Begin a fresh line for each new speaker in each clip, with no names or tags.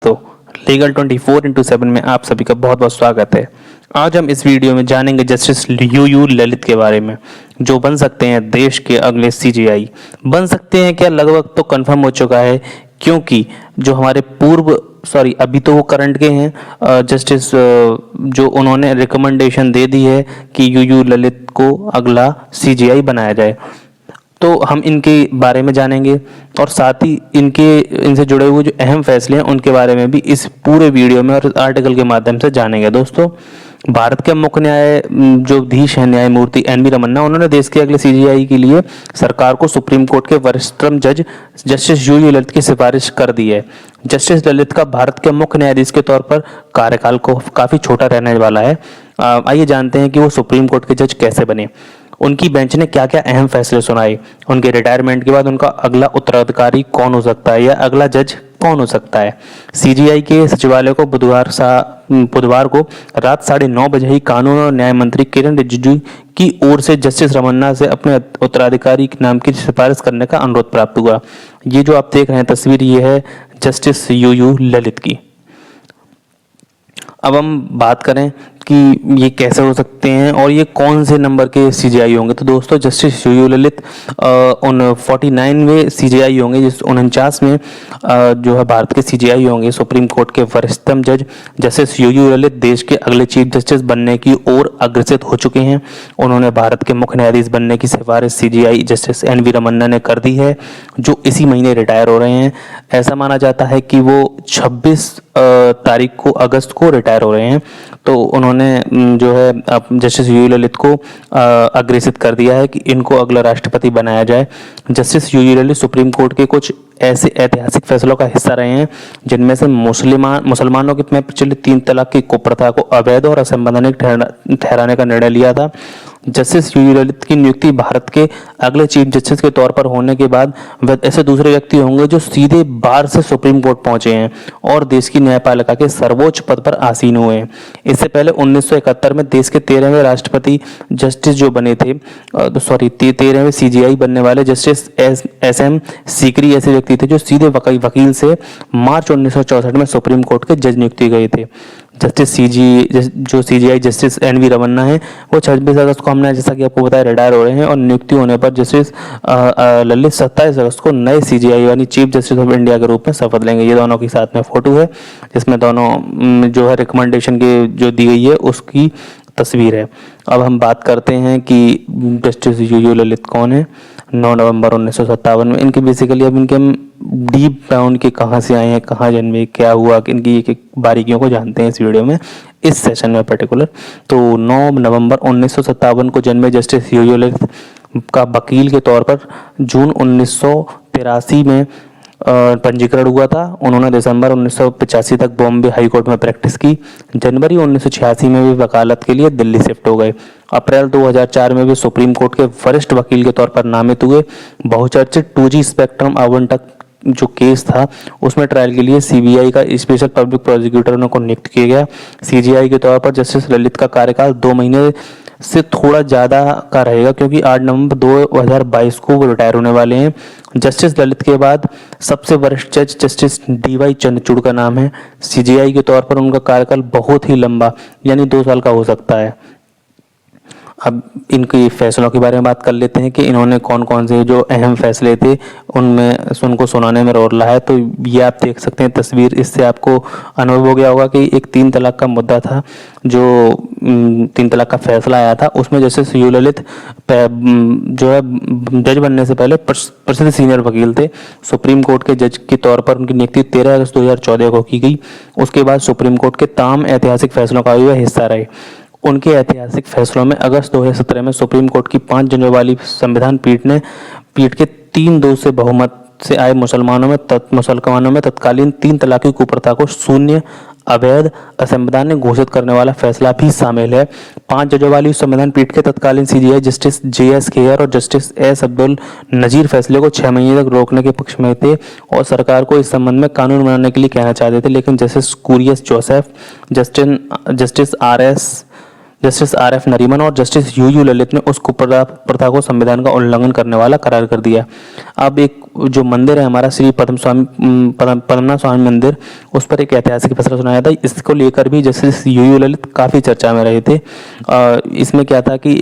दोस्तों, legal 24x7 में आप सभी का बहुत बहुत स्वागत है। आज हम इस वीडियो में जानेंगे जस्टिस यू ललित के बारे में, जो बन सकते हैं देश के अगले सीजेआई। बन सकते हैं क्या, लगभग तो कंफर्म हो चुका है, क्योंकि जो हमारे अभी तो वो करंट के हैं जस्टिस, जो उन्होंने रिकमेंडेशन दे दी है कि यू ललित को अगला सीजेआई बनाया जाए। तो हम इनके बारे में जानेंगे और साथ ही इनसे जुड़े हुए जो अहम फैसले हैं उनके बारे में भी इस पूरे वीडियो में और आर्टिकल के माध्यम से जानेंगे। दोस्तों, भारत के मुख्य जो अधीश है न्यायमूर्ति एन.वी. रमन्ना, उन्होंने देश के अगले सीजेआई के लिए सरकार को सुप्रीम कोर्ट के वरिष्ठतम जज जस्टिस यू ललित की सिफारिश कर दी है। जस्टिस ललित का भारत के मुख्य न्यायाधीश के तौर पर कार्यकाल को काफी छोटा रहने वाला है। आइए जानते हैं कि वो सुप्रीम कोर्ट के जज कैसे बने, उनकी बेंच ने क्या क्या अहम फैसले सुनाए, उनके रिटायरमेंट के बाद उनका अगला उत्तराधिकारी कौन हो सकता है या अगला जज कौन हो सकता है। सीजीआई के सचिवालय को बुधवार को रात 9:30 बजे ही कानून और न्याय मंत्री किरण रिजिजू की ओर से जस्टिस रमन्ना से अपने उत्तराधिकारी के नाम की सिफारिश करने का अनुरोध प्राप्त हुआ। ये जो आप देख रहे हैं तस्वीर, ये है जस्टिस यू ललित की। अब हम बात करें कि ये कैसे हो सकते हैं और ये कौन से नंबर के सीजेआई होंगे। तो दोस्तों, जस्टिस यू ललित उन 49वें सीजेआई होंगे, जिस 49 में जो है भारत के सीजेआई होंगे। सुप्रीम कोर्ट के वरिष्ठतम जज जस्टिस यू ललित देश के अगले चीफ जस्टिस बनने की ओर अग्रसर हो चुके हैं। उन्होंने भारत के मुख्य न्यायाधीश बनने की सिफारिश सीजेआई जस्टिस एन.वी. रमन्ना ने कर दी है, जो इसी महीने रिटायर हो रहे हैं। ऐसा माना जाता है कि वो 26 तारीख को अगस्त को रिटायर हो रहे हैं। तो उन्होंने जो है जस्टिस यू ललित को अग्रेसित कर दिया है कि इनको अगला राष्ट्रपति बनाया जाए। Justice U Lalit supreme court के कुछ ऐसे ऐतिहासिक फैसलों का हिस्सा रहे हैं जिनमें से मुसलमानों के में प्रचलित 3 तलाक की कुप्रथा को अवैध और असंवैधानिक ठहराने का निर्णय लिया था। जस्टिस यू ललित की नियुक्ति भारत के अगले चीफ जस्टिस के तौर पर होने के बाद वे ऐसे दूसरे व्यक्ति होंगे जो सीधे बाहर से सुप्रीम कोर्ट पहुंचे हैं और देश की न्यायपालिका के सर्वोच्च पद पर आसीन हुए हैं। इससे पहले 1971 में देश के 13वें राष्ट्रपति जस्टिस जो बने थे, 13वें सीजीआई बनने वाले जस्टिस एस.एम. सीकरी ऐसे व्यक्ति थे जो सीधे वकील से मार्च 1964 में सुप्रीम कोर्ट के जज नियुक्ति गए थे। Justice CJI justice N V. Ramana है, वो 26 अगस्त को, हमने जैसा कि आपको बताया, रिटायर हो रहे हैं और नियुक्ति होने पर जस्टिस ललित 27 अगस्त को नए सीजीआई यानी चीफ जस्टिस ऑफ इंडिया के रूप में शपथ लेंगे। ये दोनों की साथ में फोटो है जिसमें दोनों जो है रिकमेंडेशन के जो दी गई है उसकी तस्वीर है। अब हम बात करते हैं कि जस्टिस यू ललित कौन है। 9 नवंबर 1957 में इनके बेसिकली, अब इनके हम डीप डाउन के कहाँ से आए हैं, कहाँ जन्मे, क्या हुआ, इनकी एक बारीकियों को जानते हैं इस वीडियो में, इस सेशन में पर्टिकुलर। तो 9 नवंबर 1957 को जन्मे जस्टिस यू ललित का वकील के तौर पर जून 1983 में पंजीकरण हुआ था। उन्होंने दिसंबर 1985 तक बॉम्बे हाई कोर्ट में प्रैक्टिस की। जनवरी 1986 में भी वकालत के लिए दिल्ली शिफ्ट हो गए। अप्रैल 2004 में भी सुप्रीम कोर्ट के वरिष्ठ वकील के तौर पर नामित हुए। बहुचर्चित 2G स्पेक्ट्रम आवंटन जो केस था उसमें ट्रायल के लिए सीबीआई का स्पेशल पब्लिक प्रोसिक्यूटर को नियुक्त किया गया। सीजीआई के तौर पर जस्टिस ललित का कार्यकाल 2 महीने से थोड़ा ज़्यादा का रहेगा, क्योंकि 8 नवंबर 2022 को वो रिटायर होने वाले हैं। जस्टिस ललित के बाद सबसे वरिष्ठ जज जस्टिस डी.वाई. चंद्रचूड़ का नाम है। सीजीआई के तौर पर उनका कार्यकाल बहुत ही लंबा यानी 2 साल का हो सकता है। अब इनके फैसलों के बारे में बात कर लेते हैं कि इन्होंने कौन कौन से जो अहम फैसले थे उनमें उनको सुनाने में रोल रहा है। तो ये आप देख सकते हैं तस्वीर, इससे आपको अनुभव हो गया होगा कि एक 3 तलाक का मुद्दा था, जो 3 तलाक का फैसला आया था। उसमें जस्टिस यू ललित जो है जज बनने से पहले प्रसिद्ध सीनियर वकील थे। सुप्रीम कोर्ट के जज के तौर पर उनकी नियुक्ति 13 अगस्त 2014 को की गई। उसके बाद सुप्रीम कोर्ट के तमाम ऐतिहासिक फैसलों का भी हिस्सा रहे। उनके ऐतिहासिक फैसलों में अगस्त 2017 में सुप्रीम कोर्ट की 5 जजों वाली संविधान पीठ के 3-2 से बहुमत से आए मुसलमानों में तत्कालीन 3 तलाक की कुप्रथा को शून्य, अवैध, असंवैधानिक घोषित करने वाला फैसला भी शामिल है। 5 जजों वाली संविधान पीठ के तत्कालीन सीजीआई जस्टिस जे.एस. खेयर और जस्टिस एस. अब्दुल नजीर फैसले को 6 महीने तक रोकने के पक्ष में थे और सरकार को इस संबंध में कानून बनाने के लिए कहना चाहते थे, लेकिन justice Kurian Joseph, justice R S. Justice RF Nariman और जस्टिस UU ललित ने उस कुप्रथा को संविधान का उल्लंघन करने वाला करार कर दिया। अब एक जो मंदिर है हमारा श्री पद्मनाभ स्वामी मंदिर, उस पर एक ऐतिहासिक फैसला सुनाया था। इसको लेकर भी जस्टिस UU ललित काफ़ी चर्चा में रहे थे। इसमें क्या था कि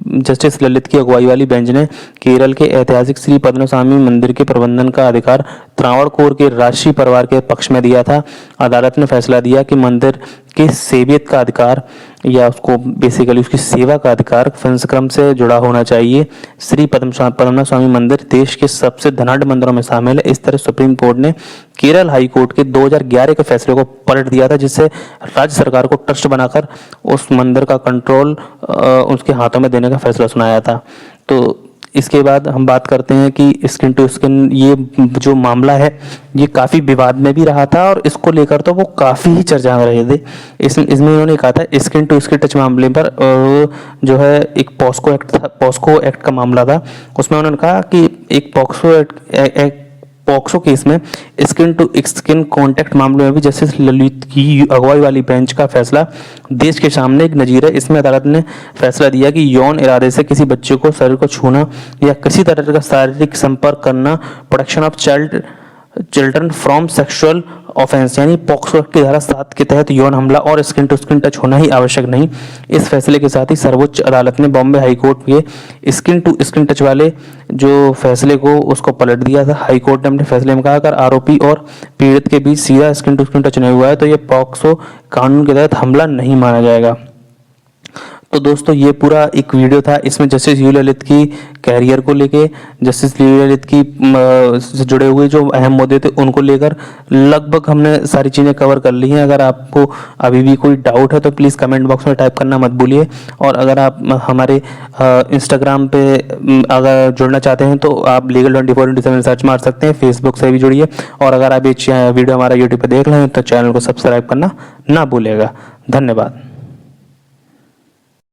जस्टिस ललित की अगुवाई वाली बेंच ने केरल के ऐतिहासिक श्री पद्मनाभ स्वामी मंदिर के प्रबंधन का अधिकार त्रावणकोर के राजसी परिवार के पक्ष में दिया था। अदालत ने फैसला दिया कि मंदिर के सेवियत का अधिकार या उसको बेसिकली उसकी सेवा का अधिकार वंश क्रम से जुड़ा होना चाहिए। श्री पद्मनाभ स्वामी मंदिर देश के सबसे धनाढ्य मंदिरों में शामिल है। इस तरह सुप्रीम कोर्ट ने केरल हाई कोर्ट के 2011 के फैसले को पलट दिया था, जिससे राज्य सरकार को ट्रस्ट बनाकर उस मंदिर का कंट्रोल उसके हाथों में देने का फैसला सुनाया था। तो इसके बाद हम बात करते हैं कि स्किन टू स्किन ये जो मामला है ये काफ़ी विवाद में भी रहा था और इसको लेकर तो वो काफ़ी ही चर्चा में रहे थे। इसमें उन्होंने कहा था स्किन टू स्किन टच मामले पर जो है एक पॉस्को एक्ट का मामला था। उसमें उन्होंने कहा कि एक पॉक्सो केस में स्किन टू स्किन कॉन्टैक्ट मामले में भी जस्टिस ललित की अगुवाई वाली बेंच का फैसला देश के सामने एक नजीर है। इसमें अदालत ने फैसला दिया कि यौन इरादे से किसी बच्चे को शरीर को छूना या किसी तरह का शारीरिक संपर्क करना protection of children from sexual offence यानी पॉक्सो एक्ट की धारा 7 के तहत यौन हमला और स्किन टू स्किन टच होना ही आवश्यक नहीं। इस फैसले के साथ ही सर्वोच्च अदालत ने बॉम्बे हाई कोर्ट के स्किन टू स्किन टच वाले जो फैसले को उसको पलट दिया था। हाई कोर्ट ने अपने फैसले में कहा अगर आरोपी और पीड़ित के बीच सीधा स्किन टू स्किन टच नहीं हुआ है तो ये पॉक्सो कानून के तहत हमला नहीं माना जाएगा। तो दोस्तों ये पूरा एक वीडियो था। इसमें जस्टिस UU ललित की कैरियर को लेके, जस्टिस UU ललित की से जुड़े हुए जो अहम मुद्दे थे उनको लेकर लगभग हमने सारी चीज़ें कवर कर ली हैं। अगर आपको अभी भी कोई डाउट है तो प्लीज़ कमेंट बॉक्स में टाइप करना मत भूलिए। और अगर आप हमारे इंस्टाग्राम पे अगर जुड़ना चाहते हैं तो आप legal24/7 सर्च मार सकते हैं। फेसबुक से भी जुड़िए और अगर आप ये वीडियो हमारा यूट्यूब पर देख रहे हैं तो चैनल को सब्सक्राइब करना ना भूलिएगा। धन्यवाद।